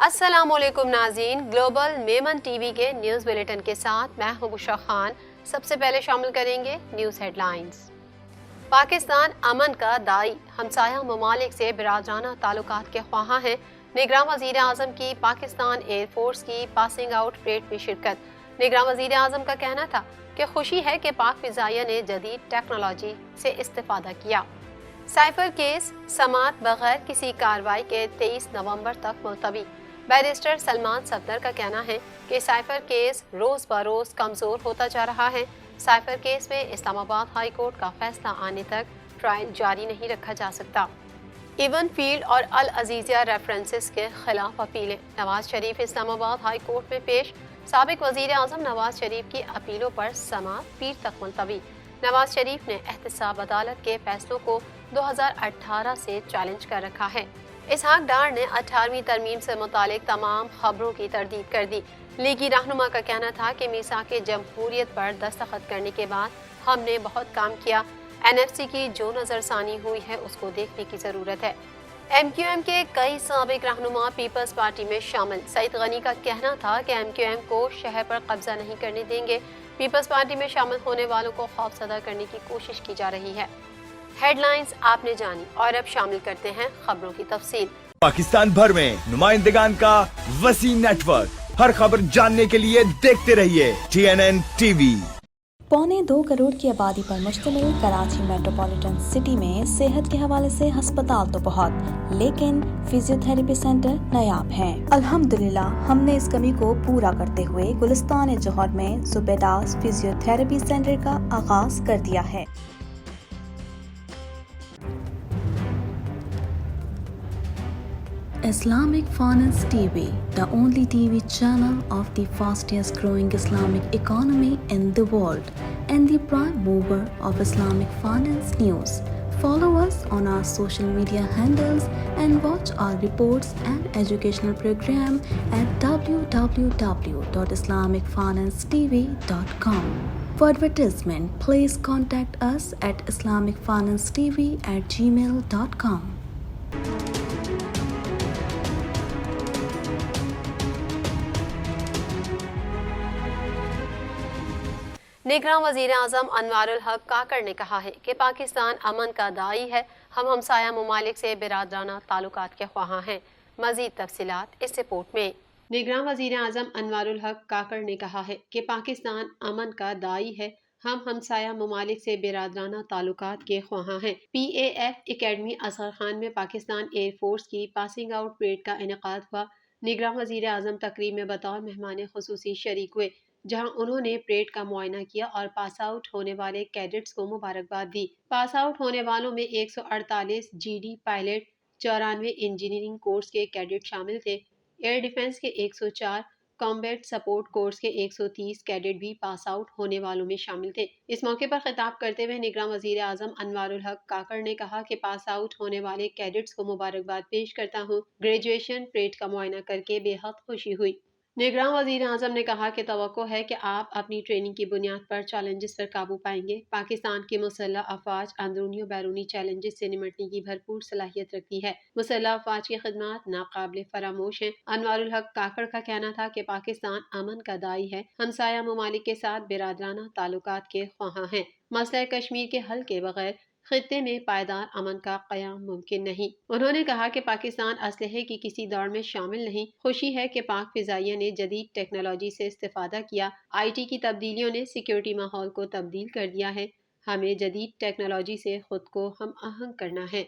अस्सलाम वालेकुम नाज़रीन, ग्लोबल मेमन टीवी के न्यूज़ बुलेटिन के साथ मैं हूं बुशरा खान। सबसे पहले शामिल करेंगे न्यूज़ हेडलाइंस। पाकिस्तान अमन का दाई, हमसाया ममालिक से बिरादराना ताल्लुकात के ख्वाहां हैं। निगरान वज़ीर आज़म की पाकिस्तान एयरफोर्स की पासिंग आउट परेड में शिरकत। निगरान वज़ीर आज़म का कहना था कि खुशी है कि पाक फ़िज़ाइया ने जदीद टेक्नोलॉजी से इस्तेफादा किया। साइफर केस समात बगैर किसी कार्रवाई के 23 नवंबर तक मुलतवी। बैरिस्टर सलमान सफदर का कहना है कि साइफर केस रोज़ बरोज़ कमज़ोर होता जा रहा है। साइफर केस में इस्लामाबाद हाई कोर्ट का फैसला आने तक ट्रायल जारी नहीं रखा जा सकता। इवन फील्ड और अल अजीज़िया रेफरेंसेस के खिलाफ अपीलें। नवाज शरीफ इस्लामाबाद हाई कोर्ट में पेश। साबिक वज़ीर आज़म नवाज शरीफ की अपीलों पर समाअत पीर तक मुलतवी। नवाज शरीफ ने एहतसाब अदालत के फैसलों को 2018 से चैलेंज कर रखा है। इसहाक डार ने 18वीं तरमीम से मुतालिक तमाम खबरों की तरदीद कर दी। लीगी रहनुमा का कहना था कि मीसाक जमहूरियत पर दस्तखत करने के बाद हमने बहुत काम किया। NFC की जो नज़रसानी हुई है उसको देखने की ज़रूरत है। MQM के कई साबिक रहनुमा पीपल्स पार्टी में शामिल। सईद गनी का कहना था कि MQM को शहर पर कब्जा नहीं करने देंगे। पीपल्स पार्टी में शामिल होने वालों को खौफजदा करने की कोशिश की जा रही है। हेडलाइंस आपने जानी और अब शामिल करते हैं खबरों की तफसील। पाकिस्तान भर में नुमाइंदगान का वसी नेटवर्क, हर खबर जानने के लिए देखते रहिए TNN TV। 1.25 करोड़ की आबादी पर मुश्तमिल कराची मेट्रोपॉलिटन सिटी में सेहत के हवाले से हस्पताल तो बहुत, लेकिन फिजियोथेरेपी सेंटर नायाब हैं। अल्हम्दुलिल्लाह हमने इस कमी को पूरा करते हुए गुलिस्तान जौहर में ज़ुबैदास फिजियोथेरेपी सेंटर का आगाज कर दिया है। Islamic Finance TV, the only TV channel of the fastest growing Islamic economy in the world and the prime mover of Islamic finance news. Follow us on our social media handles and watch our reports and educational program at www.islamicfinancetv.com. For advertisement, please contact us at islamicfinancetv@gmail.com. निगरान वज़ीर आज़म अनवारुल हक काकड़ ने कहा है कि पाकिस्तान अमन का दाई है। हम हमसाया ममालिक से बिरादराना ताल्लुकात के ख्वाहां हैं। मज़ीद तफसीलात इस रिपोर्ट में। निगरान वज़ीर आज़म अनवारुल हक काकड़ ने कहा है कि पाकिस्तान अमन का दाई है। हम हमसाया ममालिक से बिरादराना ताल्लुकात के ख्वाहां हैं। PAF एकेडमी असगर खान में पाकिस्तान एयरफोर्स की पासिंग आउट परेड का इनेकाद हुआ। निगरान वज़ीर आज़म तकरीब में बतौर मेहमान खुसूसी शरीक हुए, जहां उन्होंने परेड का मुआयना किया और पास आउट होने वाले कैडेट्स को मुबारकबाद दी। पास आउट होने वालों में 148 GD पायलट, 94 इंजीनियरिंग कोर्स के कैडेट शामिल थे। एयर डिफेंस के 104, कॉम्बैट सपोर्ट कोर्स के 130 कैडेट भी पास आउट होने वालों में शामिल थे। इस मौके पर खिताब करते हुए निगरान वज़ीर आज़म अनवारुल हक काकड़ ने कहा कि पास आउट होने वाले कैडेट्स को मुबारकबाद पेश करता हूँ। ग्रेजुएशन परेड का मुआयना करके बेहद खुशी हुई। निगरान वज़ीर आज़म ने कहा कि तवक्को है कि आप अपनी ट्रेनिंग की बुनियाद पर चैलेंजेस पर काबू पाएंगे। पाकिस्तान की मुसल्लह अफवाज अंदरूनी और बैरूनी चैलेंजेस से निमटने की भरपूर सलाहियत रखती है। मुसल्लह अफवाज की खिदमत नाकाबिल फरामोश हैं। अनवारुल हक काकड़ का कहना था कि पाकिस्तान अमन का दाई है। हमसाया ममालिक के साथ बिरादराना ताल्लुकात के ख्वाहां हैं। मसला कश्मीर के हल के बगैर खित्ते में पायदार अमन का कयाम मुमकिन नहीं। उन्होंने कहा कि पाकिस्तान असलहे की किसी दौड़ में शामिल नहीं। खुशी है कि पाक फिजाइया ने जदीद टेक्नोलॉजी से इस्तेफादा किया। IT की तब्दीलियों ने सिक्योरिटी माहौल को तब्दील कर दिया है। हमें जदीद टेक्नोलॉजी से खुद को हम आहंग करना है।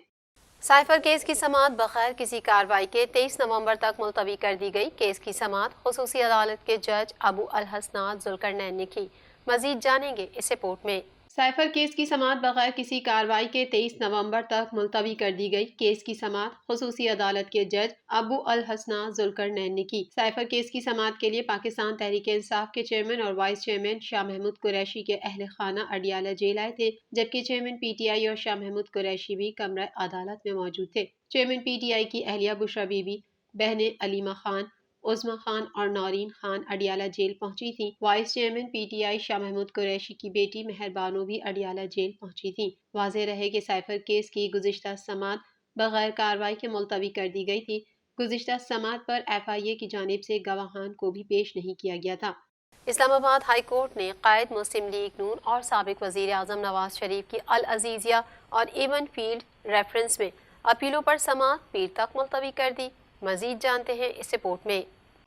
साइफर केस की समाअत बगैर किसी कार्रवाई के 23 नवंबर तक मुलतवी कर दी गई। केस की समाअत खुसूसी अदालत के जज अबू अल हसनात जुल्करनैन ने की। मजीद जानेंगे इस रिपोर्ट में। साइफर केस की समाअत बगैर किसी कार्रवाई के 23 नवंबर तक मुलतवी कर दी गई। केस की समाअत खुसूसी अदालत के जज अबू अल हसनात जुल्करनैन ने की। साइफर केस की समाअत के लिए पाकिस्तान तहरीक इंसाफ के चेयरमैन और वाइस चेयरमैन शाह महमूद कुरैशी के अहल खाना अडियाला जेल आए थे, जबकि चेयरमैन PTI और शाह महमूद कुरैशी भी कमरा अदालत में मौजूद थे। चेयरमैन PTI की अहलिया बुशरा बीबी, बहनें अलीमा खान, उज़्मा खान और नौरीन खान अडियाला जेल पहुंची थी। Vice chairman PTI Shah Mahmood Qureshi की बेटी मेहरबानो भी अडियाला जेल पहुंची थी। वाज़ेह रहे कि साइफर केस की गुज़िश्ता समाअत बगैर कार्रवाई के मुलतवी कर दी गई थी। गुज़िश्ता समाअत पर FIA की जानिब से गवाहान को भी पेश नहीं किया गया था। इस्लामाबाद हाई कोर्ट ने कायद मुस्लिम लीग नून और साबिक वज़ीर आज़म नवाज शरीफ की अल अजीज़िया और इवन फील्ड रेफरेंस में अपीलों पर समाअत पीर तक मुलतवी कर दी। मज़ीद जानते हैं इस रिपोर्ट में।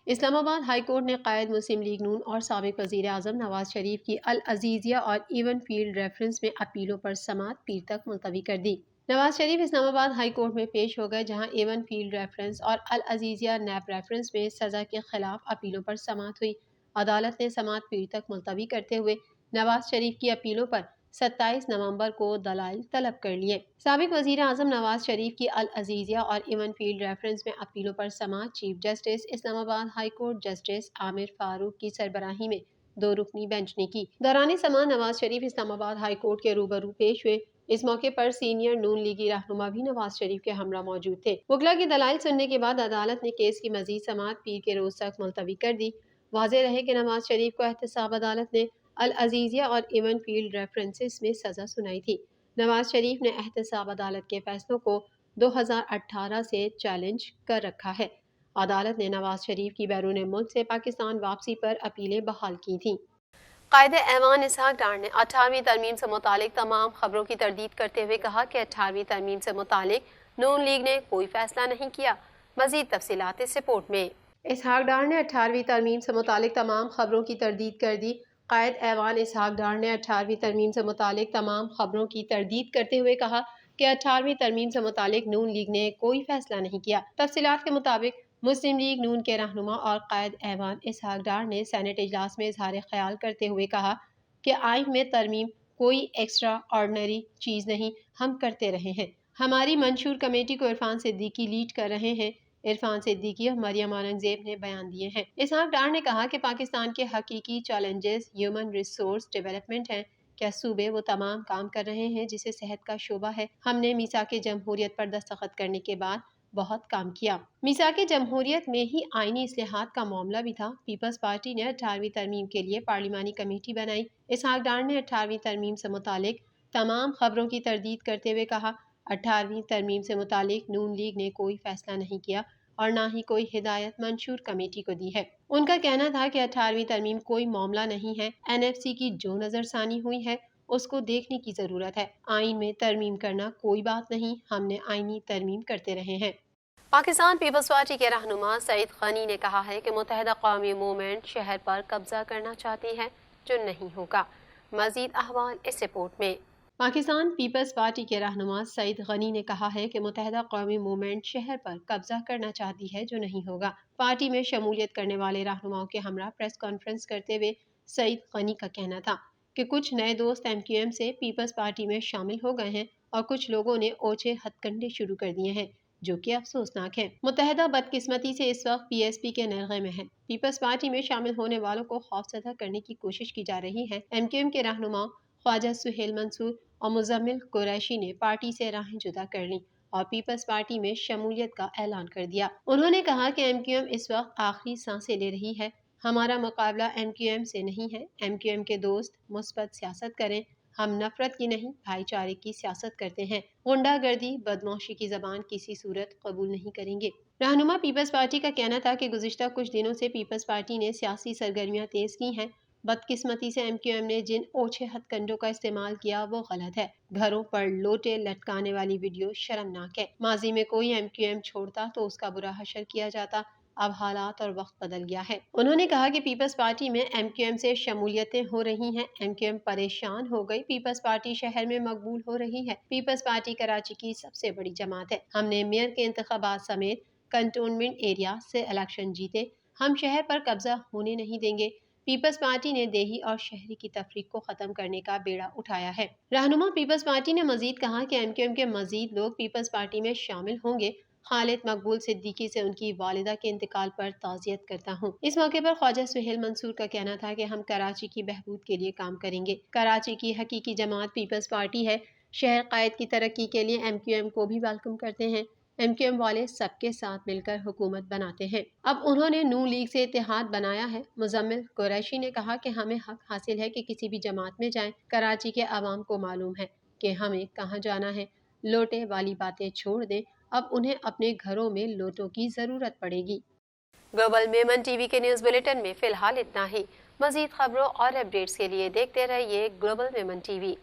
इस्लामाबाद हाई कोर्ट ने कायद मुस्लिम लीग नून और साबिक वज़ीर आज़म नवाज शरीफ की अल अजीज़िया और इवन फील्ड रेफरेंस में अपीलों पर समाअत पीर तक मुलतवी कर दी। नवाज शरीफ इस्लामाबाद हाई कोर्ट में पेश हो गए, जहां एवन फील्ड रेफरेंस और अल अजीज़िया नैब रेफरेंस में सज़ा के खिलाफ अपीलों पर समाअत हुई। अदालत ने समाअत पीर तक मुलतवी करते हुए नवाज शरीफ की अपीलों पर 27 नवंबर को दलाइल तलब कर लिए। साबिक वज़ीर आज़म नवाज शरीफ की अल अजीज़िया और इवन फील्ड रेफरेंस में अपीलों पर समाअत chief justice Islamabad high court justice Aamir Farooq की सरबराही में 2 रुकनी बेंच ने की। दौरान समाअत नवाज शरीफ इस्लामाबाद हाई कोर्ट के रूबरू पेश हुए। इस मौके पर सीनियर नून लीगी रहनुमा भी नवाज शरीफ के हमरा मौजूद थे। वकला की दलाइल सुनने के बाद अदालत ने केस की मजीद समाअत पीर के रोज तक मुलतवी कर दी। वाज़ेह रहे कि नवाज शरीफ को एहतसाब अदालत ने अल अजीज़िया और इवन फील्ड रेफरेंसेस में सज़ा सुनाई थी। नवाज शरीफ ने एहतसाब अदालत के फैसलों को 2018 से चैलेंज कर रखा है। अदालत ने नवाज शरीफ की बैरून मुल्क से पाकिस्तान वापसी पर अपीलें बहाल की थीं। कायदे ऐवान इसहाक डार ने 18वीं तरमीम से मुतालिक तमाम खबरों की तरदीद करते हुए कहा कि 18वीं तरमीम से मुतालिक नून लीग ने कोई फैसला नहीं किया। मजीद तफसीलात इस रिपोर्ट में। इसहाक डार ने 18वीं तरमीम से मुतालिक तमाम खबरों की तरदीद कर दी। कायद ऐवान इसहाक डार ने 18वीं तरमीम से मुतालिक तमाम खबरों की तरदीद करते हुए कहा कि 18वीं तरमीम से मुतालिक नून लीग ने कोई फैसला नहीं किया। तफसीलात के मुताबिक मुस्लिम लीग नून के रहनुमा और कायद ऐवान इसहाक डार ने सेनेट इजलास में इजहार ख्याल करते हुए कहा कि आइन में तरमीम कोई एक्स्ट्रा ऑर्डनरी चीज़ नहीं, हम करते रहे हैं। हमारी मंशूर कमेटी को इरफान सिद्दीकी लीड कर रहे हैं। इरफान सिद्दीकी और मरियम औरंगजेब ने बयान दिए हैं। इसहाक डार ने कहा कि पाकिस्तान के हकीकी चैलेंजेस ह्यूमन रिसोर्स डेवलपमेंट हैं। क्या सूबे वो तमाम काम कर रहे हैं जिसे सेहत का शोबा है। हमने मीसाक जमहूरियत पर दस्तखत करने के बाद बहुत काम किया। मीसाक जमहूरियत में ही आईनी इस्लाहात का मामला भी था। पीपल्स पार्टी ने 18वीं तरमीम के लिए पार्लिमानी कमेटी बनाई। इसहाक डार ने 18वीं तरमीम से मुतालिक तमाम खबरों की तरदीद करते हुए कहा 18वीं तरमीम से मुतालिक नून लीग ने कोई फैसला नहीं किया और ना ही कोई हिदायत मंशूर कमेटी को दी है। उनका कहना था कि 18वीं तरमीम कोई मामला नहीं है। NFC की जो नजरसानी हुई है उसको देखने की जरूरत है। आइन में तरमीम करना कोई बात नहीं, हमने आइनी तरमीम करते रहे हैं। पाकिस्तान पीपल्स पार्टी के रहनुमा सईद गनी ने कहा है कि मुत्तहिदा कौमी मूवमेंट शहर पर कब्जा करना चाहती है, जो नहीं होगा। मजीद अहवाल इस रिपोर्ट में। पाकिस्तान पीपल्स पार्टी के रहनुमा सईद गनी ने कहा है कि मुत्तहिदा कौमी मूवमेंट शहर पर कब्जा करना चाहती है, जो नहीं होगा। पार्टी में शमूलियत करने वाले रहनुमाओं के हमरा प्रेस कॉन्फ्रेंस करते हुए सईद गनी का कहना था कि कुछ नए दोस्त MQM से पीपल्स पार्टी में शामिल हो गए हैं और कुछ लोगों ने ओछे हथकंडे शुरू कर दिए हैं, जो कि अफसोसनाक है। मुत्तहिदा बदकिस्मती से इस वक्त PSP के नरगे में है। पीपल्स पार्टी में शामिल होने वालों को खौफजदा करने की कोशिश की जा रही है। MQM के रहनुमा ख्वाजा सुहेल मंसूर और मुजम्मिल कुरैशी ने पार्टी से राहें जुदा कर ली और पीपल्स पार्टी में शमूलियत का ऐलान कर दिया। उन्होंने कहा कि MQM इस वक्त आखिरी सांसें ले रही है। हमारा मुकाबला MQM से नहीं है। MQM के दोस्त मुस्बत सियासत करें, हम नफरत की नहीं भाईचारे की सियासत करते हैं। गुंडागर्दी बदमाशी की जबान किसी सूरत कबूल नहीं करेंगे। रहनुमा पीपल्स पार्टी का कहना था कि गुज़िश्ता कुछ दिनों से पीपल्स पार्टी ने सियासी सरगर्मियां तेज की हैं। बदकिस्मती से MQM ने जिन ओछे हथकंडों का इस्तेमाल किया वो गलत है। घरों पर लोटे लटकाने वाली वीडियो शर्मनाक है। माजी में कोई MQM छोड़ता तो उसका बुरा हशर किया जाता, अब हालात और वक्त बदल गया है। उन्होंने कहा कि पीपल्स पार्टी में MQM से शमूलियतें हो रही हैं। MQM परेशान हो गई। पीपल्स पार्टी शहर में मकबूल हो रही है। पीपल्स पार्टी कराची की सबसे बड़ी जमात है। हमने मेयर के इंतखाबात समेत कंटोनमेंट एरिया से इलेक्शन जीते। हम शहर पर कब्जा होने नहीं देंगे। पीपल्स पार्टी ने देही और शहरी की तफरीक को खत्म करने का बेड़ा उठाया है। रहनुमा पीपल्स पार्टी ने मजीद कहा कि MQM के मजीद लोग पीपल्स पार्टी में शामिल होंगे। खालिद मकबूल सिद्दीकी से उनकी वालिदा के इंतकाल पर ताज़ियत करता हूँ। इस मौके पर ख्वाजा सुहेल मंसूर का कहना था कि हम कराची की बहबूद के लिए काम करेंगे। कराची की हकीकी जमात पीपल्स पार्टी है। शहर कायद की तरक्की के लिए MQM को भी वेलकम करते हैं। MQM वाले सबके साथ मिलकर हुकूमत बनाते हैं। अब उन्होंने नून लीग से इत्तेहाद बनाया है। मुजम्मिल कुरैशी ने कहा कि हमें हक हासिल है कि किसी भी जमात में जाएं। कराची के अवाम को मालूम है कि हमें कहाँ जाना है। लोटे वाली बातें छोड़ दें। اب انہیں اپنے گھروں میں لوٹوں کی ضرورت پڑے گی۔ گلوبل میمن ٹی وی کے نیوز بلیٹن میں فی الحال اتنا ہی۔ مزید خبروں اور اپڈیٹس کے لیے دیکھتے رہیے گلوبل میمن ٹی وی۔